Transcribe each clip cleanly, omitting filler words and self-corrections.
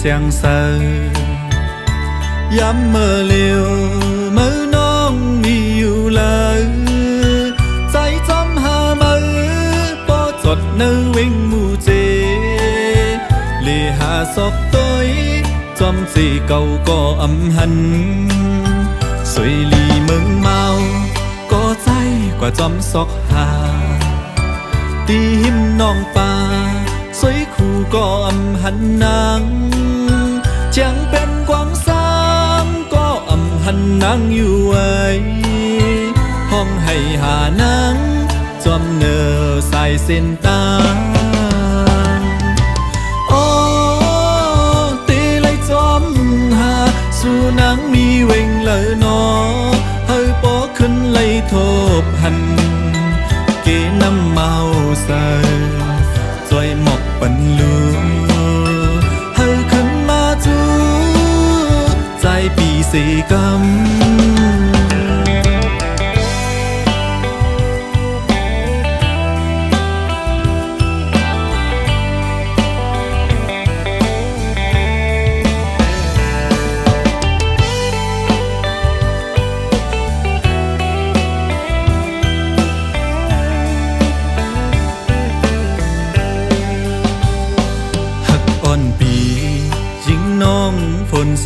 相守，飲沒了冇น้องมีอยู่เลยใจจำหามือปอจดในวิ่งมูเจเลีหาศอกตัวจอมจีเก่าก็อำหันสวยลีเมืองเมาก็ใจกว่าจอมศอกหาตีหิมน้องป่าสวยคู่ก็อำหันนางจังเป็นกวางสามก็อำหันนางอยู่ไว้ห้องให้หานางจอมเนอสายเส้นตาโอ้ตีเลยจอมหาสู่นางมีเวงเลยนอเฮ้ยปอขึ้นเลยทบหันเกน้ำเมาใส่จอยหมอกปันลูเฮ้ยขึ้นมาจูใจปีสีกำ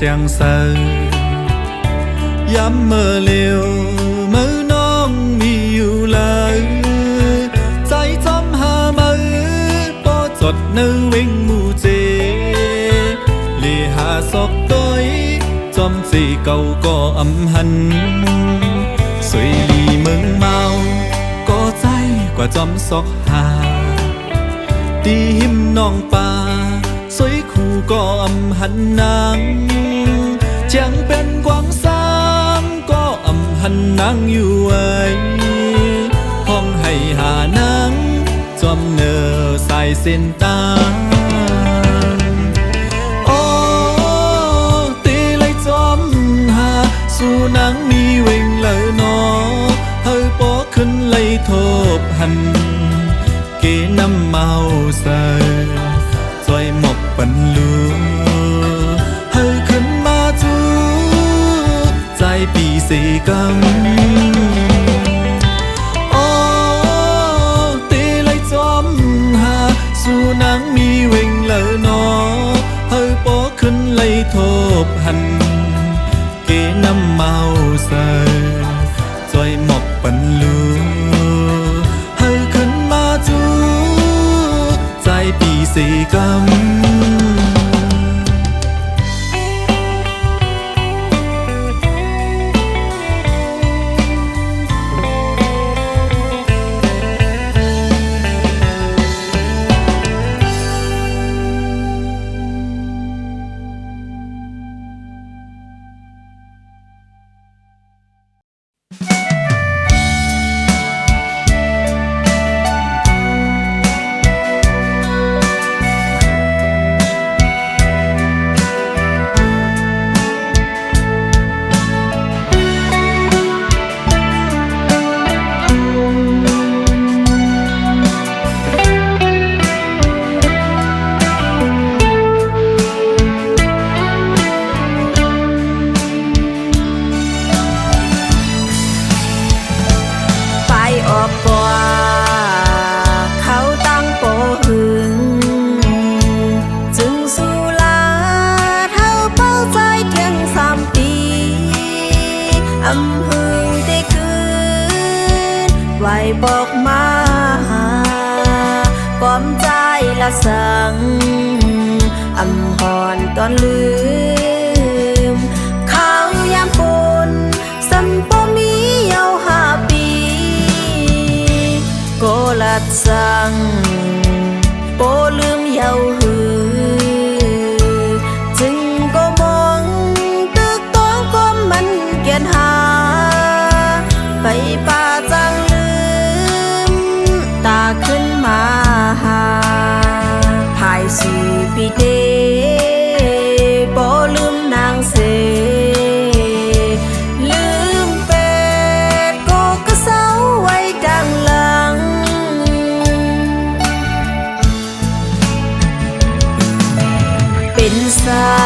相守ย้ำเมื่อเร็วเมื่อน้องมีอยู่เลยใจจำหามือปอจดในวิ่งมูเจเลีหาศอกตัวจอมจีเก่าก็อำหันสวยลีเมืองเมาก็ใจกว่าจอมศอกหาตีหิมน้องป่าสวยคู่ก็อำหันนางจังเป็นกวางสามก็อำหันนางอยู่ไว้ห้องให้หานางจอมเนอสายเส้นตาโอ้ตีเลยจอมหาสู่นางมีเวงเลยนอเฮ้ยปอขึ้นเลยทบหันเกน้ำเมาใส่จอยหมอกปันลูเฮ้ยขึ้นมาจูใจปีสีกำโอ้ตีเลยจอมหาสู่นางมีเวงเลยนอเฮ้ยปอขึ้นเลยทบหันเกน้ำเมาใส่จอยหมอกปันลูเฮ้ยขึ้นมาจูใจปีสีกำบอกมาก้อมใจละสังอำหอนตอนลืมข้าวยามปนสัมปมีเยา5 ปีโกลัดสังโปลืมเยาหือจึงก็มองตึกต้องก้มมันเกียนหาไปป่าจังตาขึ้นมาหาภายสีปีเดบ่ลืมนางเสลืมเป็ดก็กระเซ้าไว้ดังหลังเป็นสา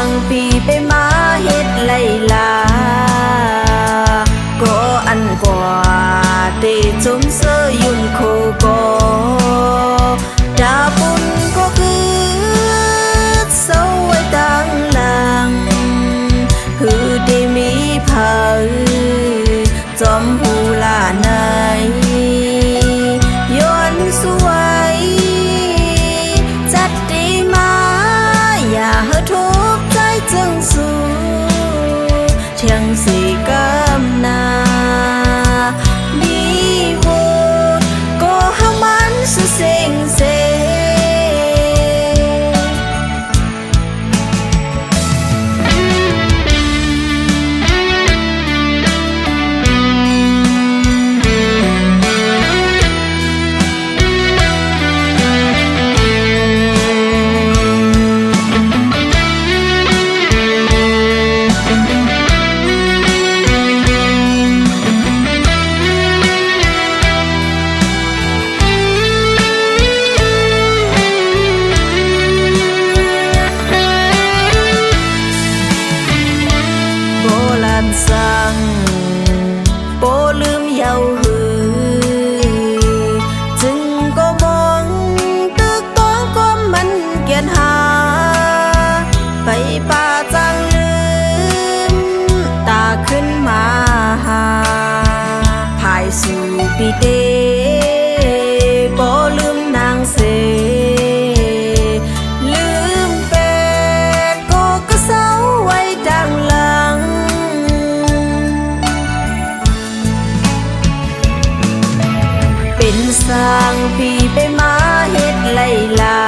างพี่ไปมาเฮ็ดไลลา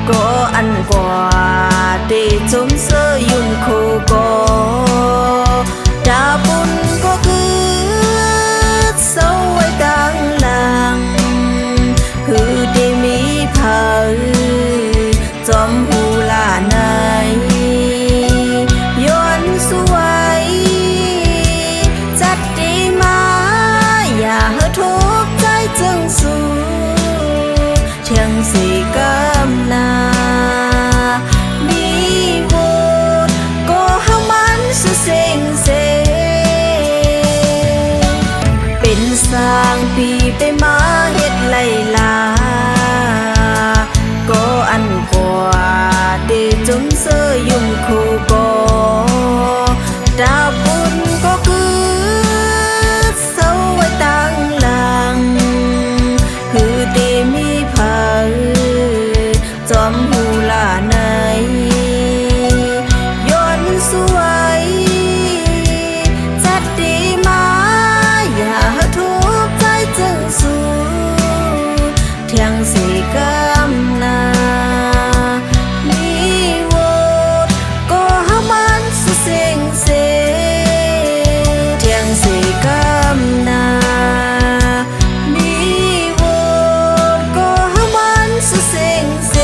ก็อันกว่าเดจมเสยยุ่งโคก็ดาบุญก็คือเศร้าไว้กลางหลังคือได้มีเผาจอมหูลาในย้อนสวยจัดดีมาอย่าเฮาทุกข์ใจจึงสู้เชียงสีกำนามีโวดก็เฮามันสุเซ็งเซเป็นสร้างปีไปมาเฮ็ดไลลาก็อันกว่าเดจมเสยยุ่งคูก็ดาบุญก็คือเศร้าไว้ตั้งหลังคือเดมีเผาจอมหูลาในย้อนสวยจัดดีมาอย่าทุกข์ใจจึงสู้เทียงสีกำนามีโวดก็เฮามันสุเซ็งเซเทียงสีกำนามีโวดก็เฮามันสุเซ็งเซ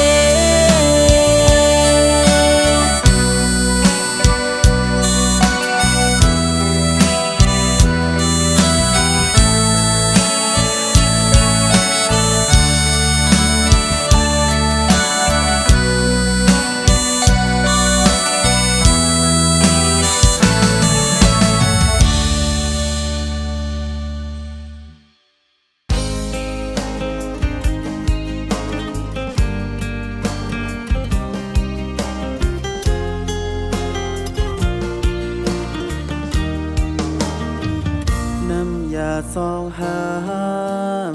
น้ำยาซองห้า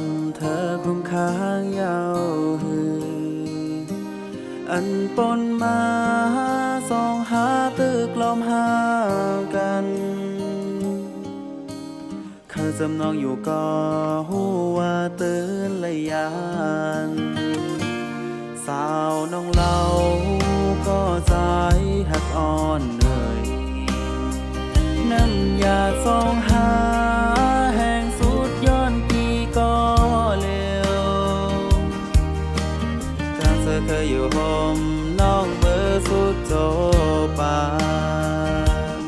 มเธอคงค้างยาวหืออันปนมาซองหาตึกล้อมห่างกันข้าจำนองอยู่ก็หูว่าตื่นเลยยานสาวน้องเราก็ใจหักอ่อนเอ่ยน้ำยาซองหาแห่งสุดย้อนปีก็เร็วการเธอเคยอยู่ห่มน้องเบอร์สุดโจปาน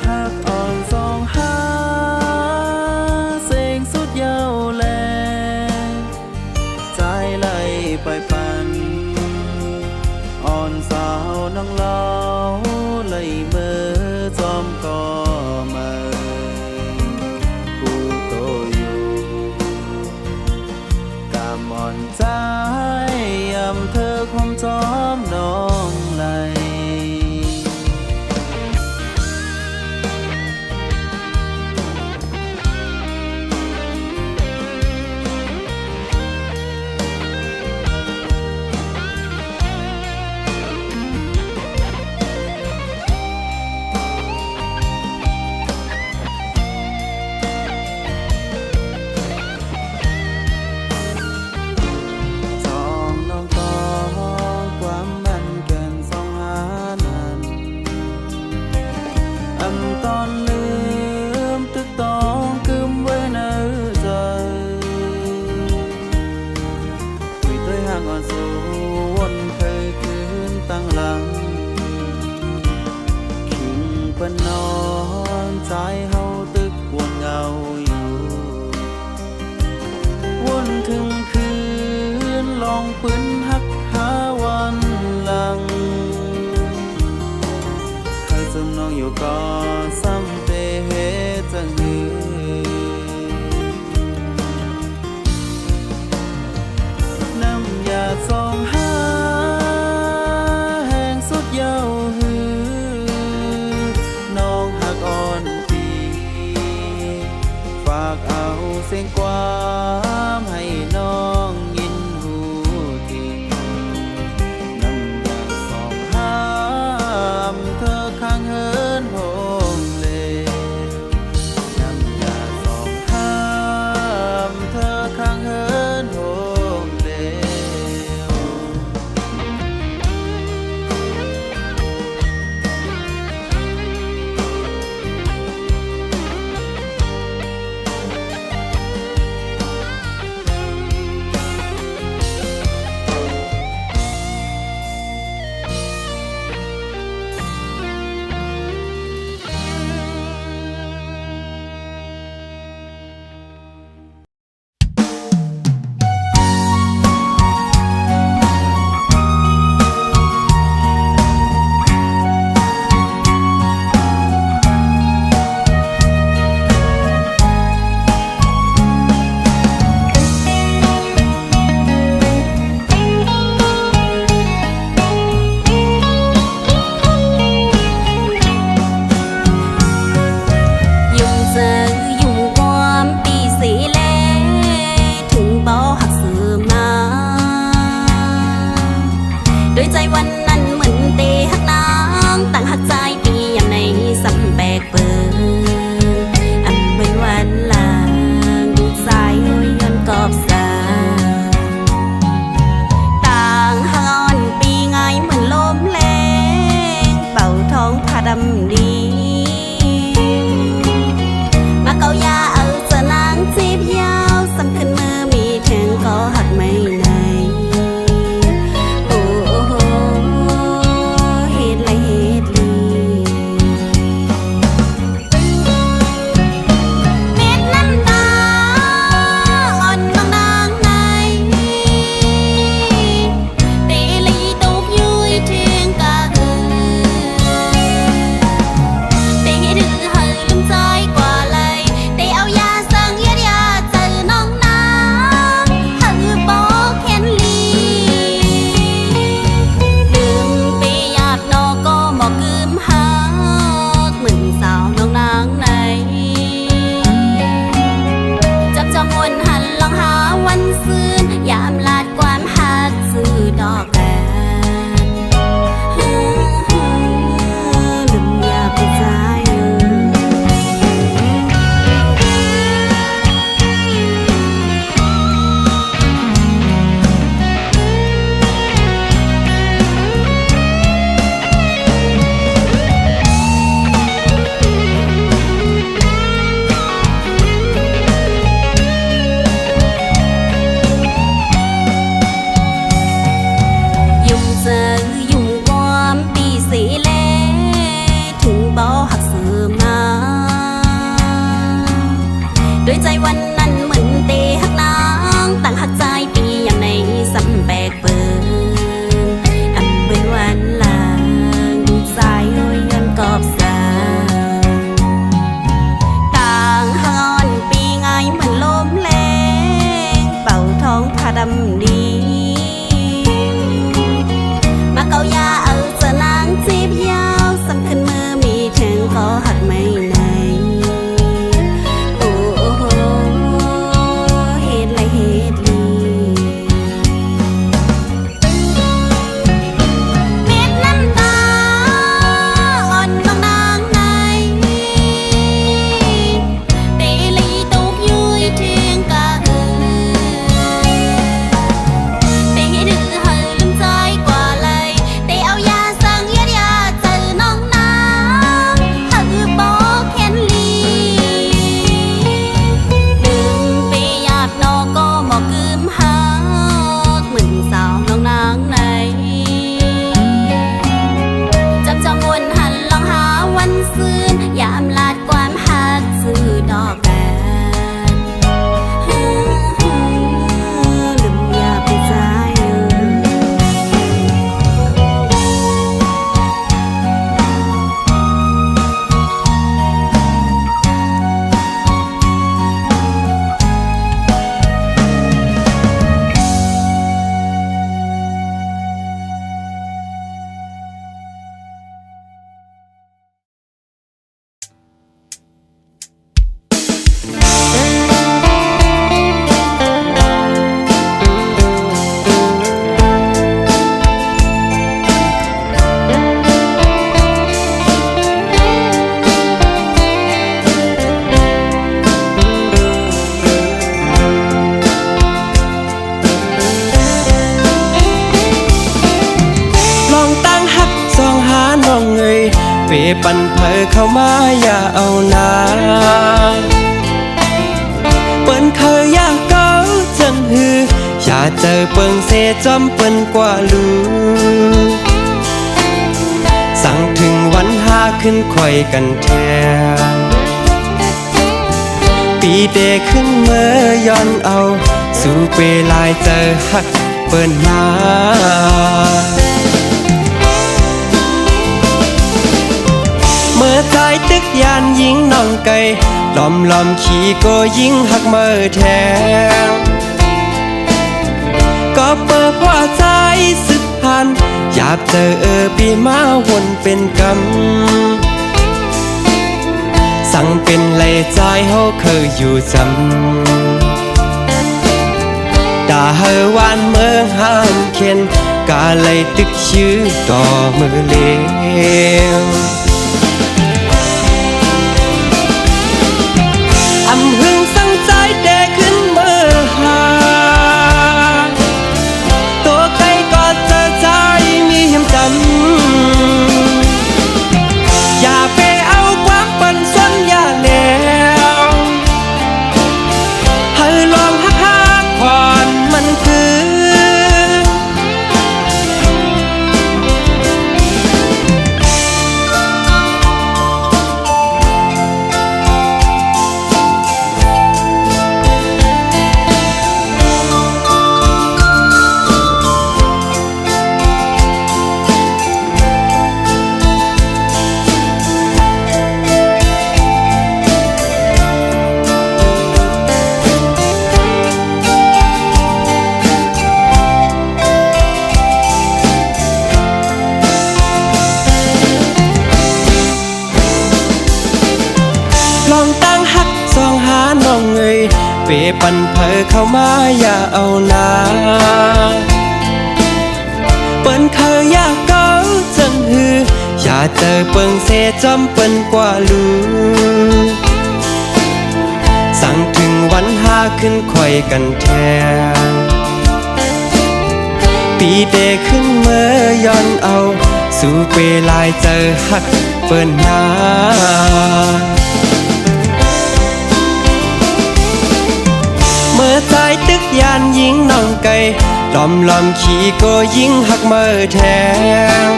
หักอ่อนซองหาเสียงสุดยาวแลใจไหลไปปันอ่อนสาวน้องเล่าเลยเมื่อจอมก็มากูโตอยู่กำอ่อนใจยำเธอคมจอมน้องไหลจองน้องก็ความมันแก่นสองหานั้นอำตอนลืมตึกต้องกึมไว้ในใจคุยด้วยห่างอ่อนสู่วนเคยคืนตั้งหลังคิงเปิ้นนอนใจเฮาตึกวนเงาอยู่วนถึงคืนลองปืนหักหาวันหลังใครจำนองอยู่ก็ซ้ำเตเหตุจังหือน้ำยาซองหาแห่งสุดยาวหือน้องหักอ่อนปีฝากเอาเสียงความให้น้องยินหูทีน้ำยาซองหามเธอข้างเหินโห đầm đi mà câu ya ở giờ nắng tiếp nhau xăm khăn mơ mi thèn có hạt mây này hết lại hết đi biết năm ta on bằng nắng này để lấy tốt vui trên cả để đưa hơi lưng dài qua lại để áo da sang yết ya từ nông nắng hơi bó khen ly đường bê nhạt nó có mò cơm hát mừng sao nông nắng nàyจับจองวนหันลองหาวันซื่นยามลาดความหักสื่อดอกแก่ลืมอย่าไปใจยุ่งเจอยุ่งความปีสีเล่ถึงบ่หักเสือมาด้วยใจวันนั้นเหมือนเตะหักนางต่างหักใจปีอย่างในสำแบกเปิงอำเป็นวันลางสายห้อยเงินกอบสางต่างหอนปีไงเหมือนลมแรงเป่าท้องผ้าดำดีmà câu ya ở giờ nắng tiếp nhau xăm khăn mơ mi thèn có hạt mây này hết lại hết đi biết năm ta on bằng nắng này để lấy tốt vui trên cả để đưa hơi lưng dài qua lại để áo da sang yết ya từ nông nắng hơi bó khen ly đường bê nhạt nó có mò cơm hát mừng sao nông nắng nàyจับจองวนหันลองหาวันซื่นยามลาดความหักสื่อดอกแก่ลืมอย่าไปใจลองตั้งฮักซองหาน้องเอ่ยเปปันเพอเข้ามาอย่าเอานาเปิ้นเคยอยากเก้าจังฮืออย่าเจอเปิงเสจอมเปิ้นกว่าลูสั่งถึงวันหาขึ้นคอยกันแทนปีเดขึ้นเมื่อย้อนเอาสู่เวลายเจอฮักเปิ้นมา เมื่อใจตึกยานยิงน้องไก่ล้อมขี่ก็ยิงหักเมื่อแทงก็เปิดว่าใจสึกพันอยากเจอปีมาวนเป็นกำสั่งเป็นไหลใจเฮาเคยอยู่จำด่าเฮอวานเมื่อห้ามเข็นกาเลยตึกชื่อต่อมือเลี้ยง อำหึงสั่งใจแต่ขึ้นเมื่อหาตัวไกลก็เจอใจมีเหี่ยมจำอย ปันเพอเข้ามาอย่าเอานาเปิ้นเคยอยากเก้าจังฮืออย่าเจอเปิงเสจำเปิ้นกว่าลูสั่งถึงวันหาขึ้นคอยกันแทนปีเดขึ้นเมื่อย้อนเอาสู่เวลายเจอหักเปิ้นนาเมื่อใจตึกยานยิงน้องไก่ลอมขี่ก็ยิงหักเมื่อแทง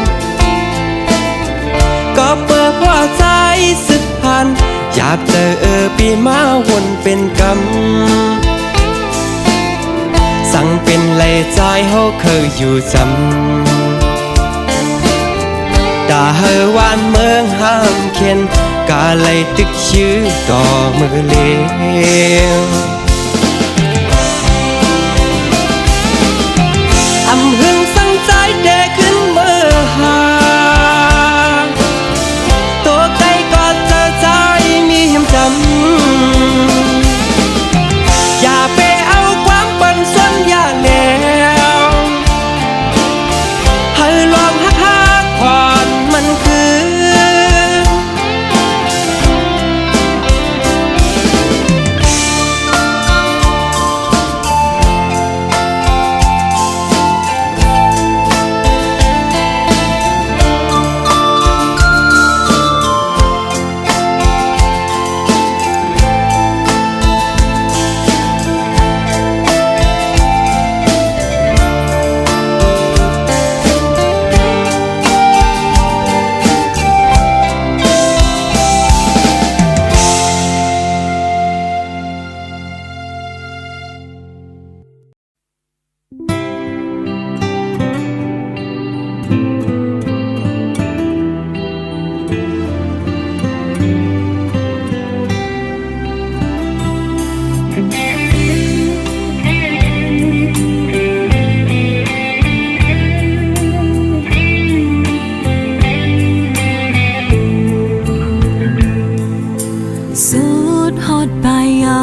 ก็เปิดว่าใจสึกพันอยากเจอปีมาวนเป็นกำสั่งเป็นไหลใจเฮาเคยอยู่จำด่าเฮอวานเมืองห้ามเข็นกาไหลตึกชื่อต่อมือเลวอำหึงสั่งใจเดขึ้นเมื่อหาตัวไกลก็เจอใจมียำจำอย่าไปเอาความปันส่วนอย่าแล้วให้ลองหักผ่อนมันคือสุดฮอดไปเอา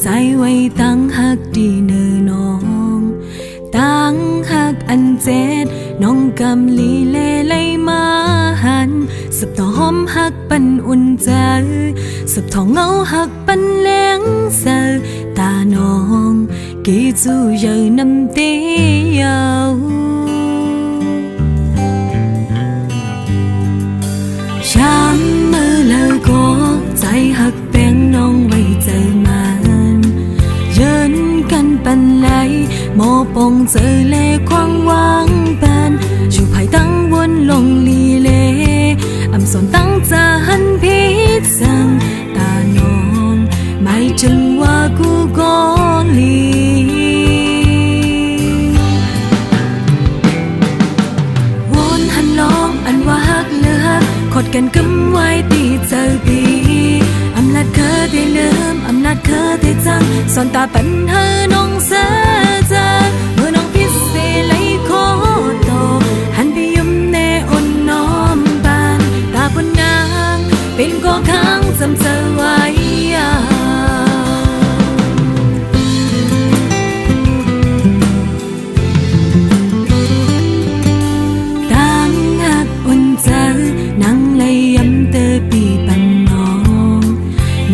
ใจไว้ตั้งหักดีเนื้อน้องตั้งหักอันเจ็ดน้องกำลีเล่ไลมาหันสับต่อหอมหักปันอุ่นใจสับทองเงาหักปันเลี้ยงเสือตาน้องกี่จูเยอะน้ำเตียวช้ำมือแล้วก็ใจหักแป้งน้องไว้เจอมันยืนกันปันไหลหมอปองเจอเล่ควางวางปันชูภายตั้งวนลงลีเลอำสนตั้งจะหันพิษสั่งตาน้องไม่จึงว่ากูก็ลีวนหันลองอันว่าหักเลือกขดกันกำไว้ตีเจอปีอำนาจเคยได้เลืมอำนาจเคยได้จังสอนตาปัญหาน้องเสียใจเมื่อน้องพิเศษไหลโคโตหันไปยุ่มแน่อ่อนน้อมบานตาบนนางเป็นก็ค้างจำเจอไว้ตั้งหักอุ่นใจนั่งเลยย้ำเตอปีปันน้อง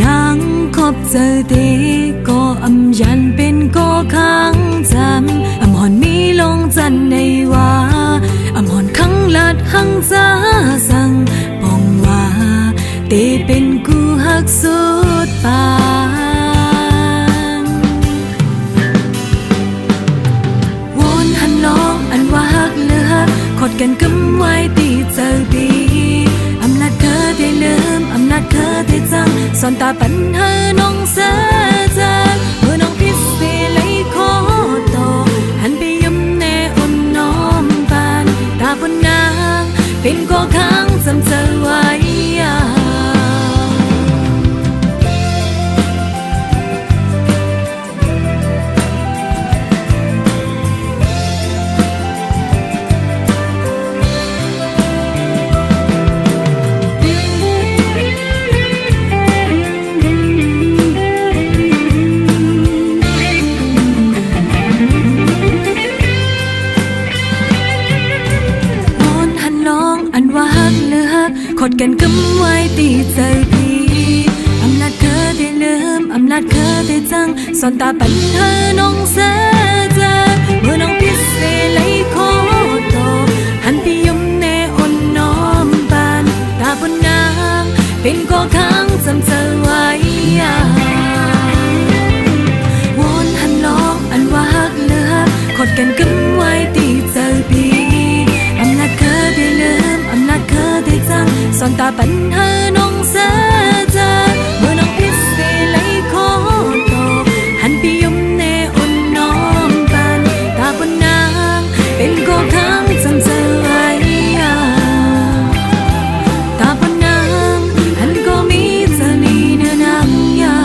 นั่งคบเจอเด็กก็อำยันเป็นก็ค้างจำอำหอนมีลงจันในว่าอำหอนขังลัดหังจ้าสั่งปองว่าเตเป็นกูหักสุดปานวนหันลองอันว่าหักเลือกขดกันกำไว้ตีเจอปีอำนาจเคยได้เลืมอำนาจเคยได้จังสอนตาปัญหาน้องเสียใจเมื่อน้องพิเศษไหลโคโตหันไปยิ้มแน่อ่อนน้อมบานตาบนนางเป็นก็ค้างจำเจอไว้ กันกำไว้ตีใจพี่อำนาจเธอได้เลิมอำนาจเธอได้จังสอนตาปัญหาน้องเสียใจเมื่อน้องพิเศษไหลขอโตหันพี่ยมแน่อ่อนน้อมบานตาบนนางเป็นก็ค้างจำเธอไว้วอนหันลองอันว่าฮักเลิกขดกันกำไว้ตีใจพี่อำนาจเธอได้เลิมอำนาจเธอได้จังสอนตาปัญหาน้องเสียใจเมื่อน้องพิเศษไหลขอโตหันพี่ยมแน่อ่อนน้อมบานตาบนนางเป็นก็ค้างจำเธอไว้ตาบนนางหันก็มีเธอนี่เนื้อนางยา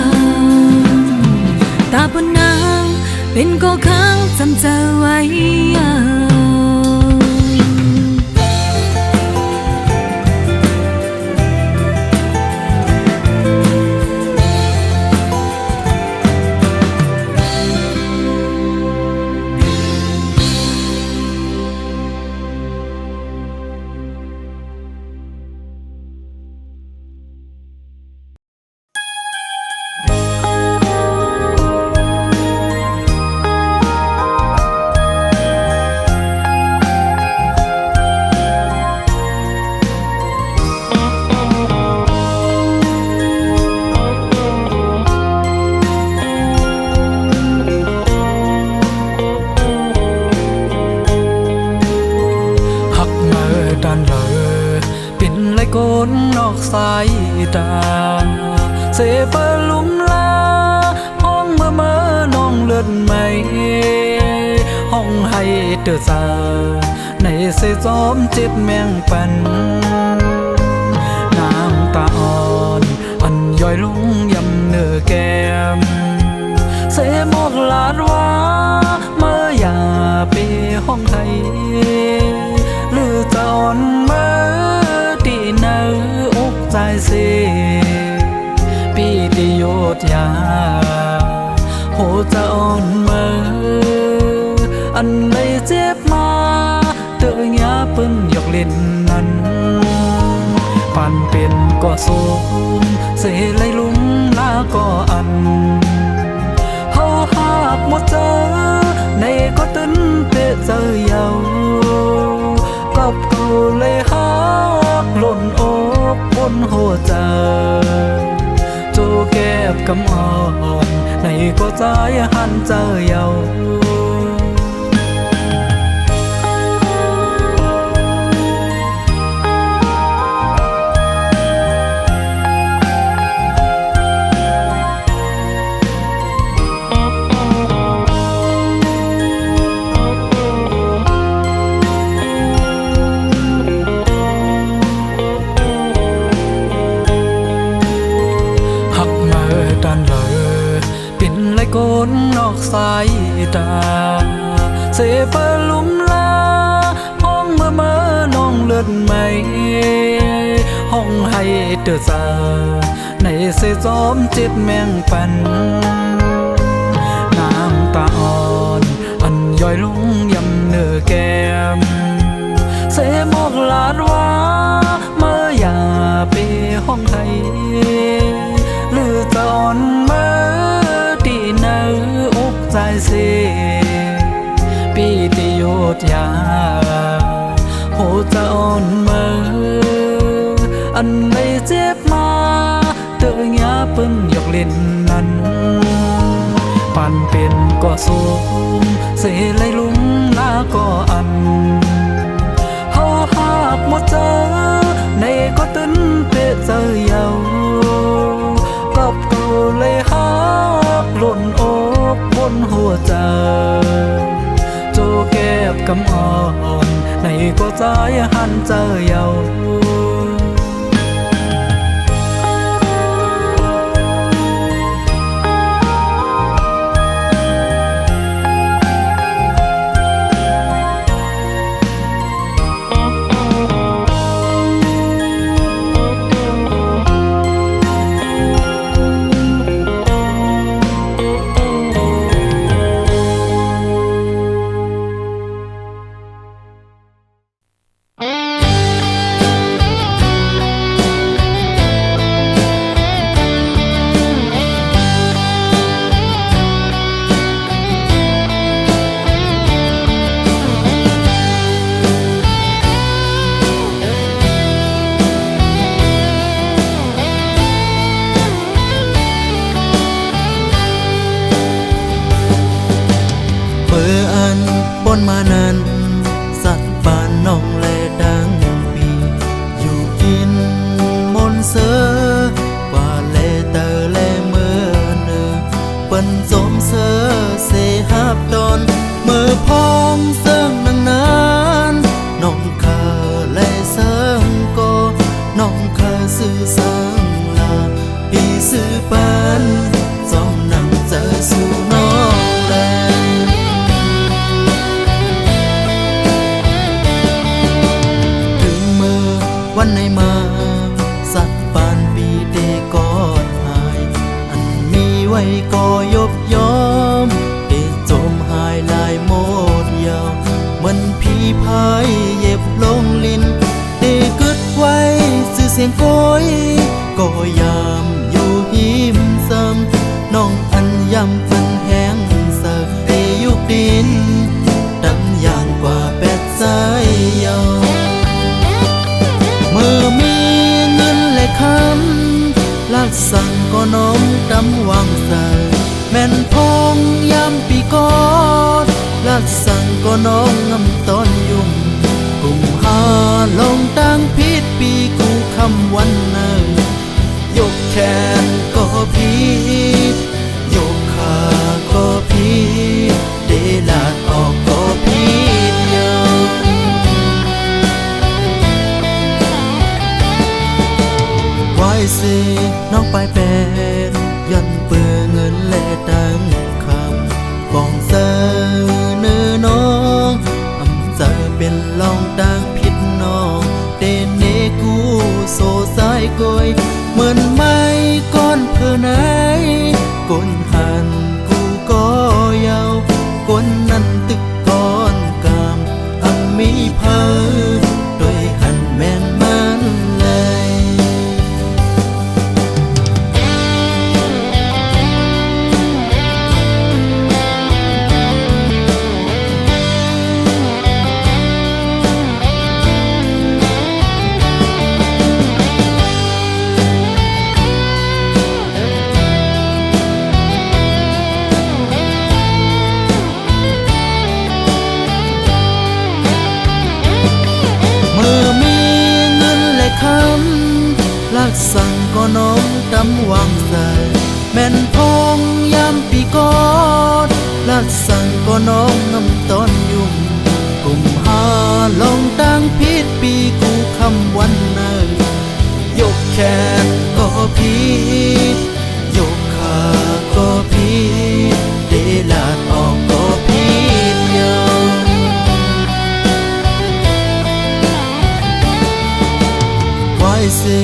ตาบนนางเป็นก็ค้างจำเธอไว้คนนอกสายตาเสเปลุมลาห้องเมื่อน้องเลือดไหมห้องให้เดือดสาในเสจอมจิตแมงปันน้ำตาอ่อนอันย่อยลงยำเนื้อแก้มเสมอกลาดว่าเมื่ออย่าไปห้องไทยหรือจะอ่อนเมื่อเนื้ออกใจเสปีติโยธยาโหจะอ่อนเมื่ออันใดเจ็บมาเตือนยาปึ้งหยอกเล่นนั้นปันเป็นก็สูงเสไลลุ่มลาก็อันเฮาหากหมดเจอในก็ตึนเปะเจอเยากับกูเลยหาหล่นอกบนหัวใจโจแก็บกำอ่อนในก็ใจหันเจอเยาคนนอกสายตาเสเปลุมลาห้องเมื่อน้องเลือดไหมห้องให้เดือดสาในเสจอมจิตแมงปันน้ำตาอ่อนอันย่อยลงยำเนื้อแก้มเสมอกลาดว่าเมื่ออย่าไปห้องไทยหรือจะอ่อนเมื่อเนื้ออกใจเสปีติโยธยาโหจะอ่อนเมื่ออันใดเจ็บมาเตือนยาปึ้งหยอกเล่นนั้นปันเป็นก็สูงเสไลลุ่มลาก็อันเฮาหากหมดเจอในก็ตึนเปะเจอเยากับกูเลยหาหล่นอกบนหัวใจโจแก็บกำอ่อนในก็ใจหันเจอเยา เสือกว่าเลเตอร์เลเมื่อเนอเปิ้นจมเสือเสหับดอนเมื่อพองเสื่องนังนานน้องเคอและเสื่องก็น้องเคอสื่อเสื่องลาปีสื่อปันจอมนั่งเจอสู่น้องแลถึงเมื่อวันไหนมาสัตว์ปานปีเดกอดหายอันมีไว้ก็ยบยอมเดจมหายลายโมดยาวมันผีพายเย็บลงลิ้นเดกึดไว้สื่อเสียงโกยก็ยามอยู่หิมซ้ำน้องอันยำฟันแห้งเสิร์ฟเดยุกดินดังอย่างกว่าเป็ดสายยาวเมื่อมีเงินและคำลักสั่งก็น้อมดำวางใส่แม่นพองยามปีกอดลักสั่งก็น้องงำต้นยุ่มกุมหาลงตั้งพิษปีกูคำวันเนยกแขนก็พียกขาก็พีเดลาดออกก็พีเดียวไว้สิน้องไปเป็นยันเปื้อเงินและดังคำบอกเสนอน้องอำจะเป็นลองดังผิดน้องเดนเนกูโซสายกอยเหมือนไม่ก้อนเพื่อไหนก้นหันกูก็ยาวก้นนั้นตึกก้อนกามอำมีเพอโดยหันแม่นมันเลยลักสั่งก็น้องดำวางใส่แม่นพองยามปีกอดลักสั่งก็น้องน้ำต้นยุ่มกุมหาลงตั้งพิษปีกูคำวันเนยยกแขนก็พียกขาก็พีเดลาดออกก็พีเดียวไว้สิ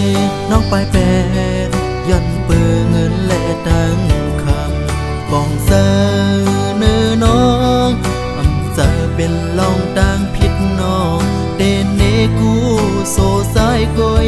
น้องไปเป็นยันเปื้อเงินและดังคำบอกเสนอน้องอำจะเป็นลองดังผิดน้องเดนเนกูโซสายกอย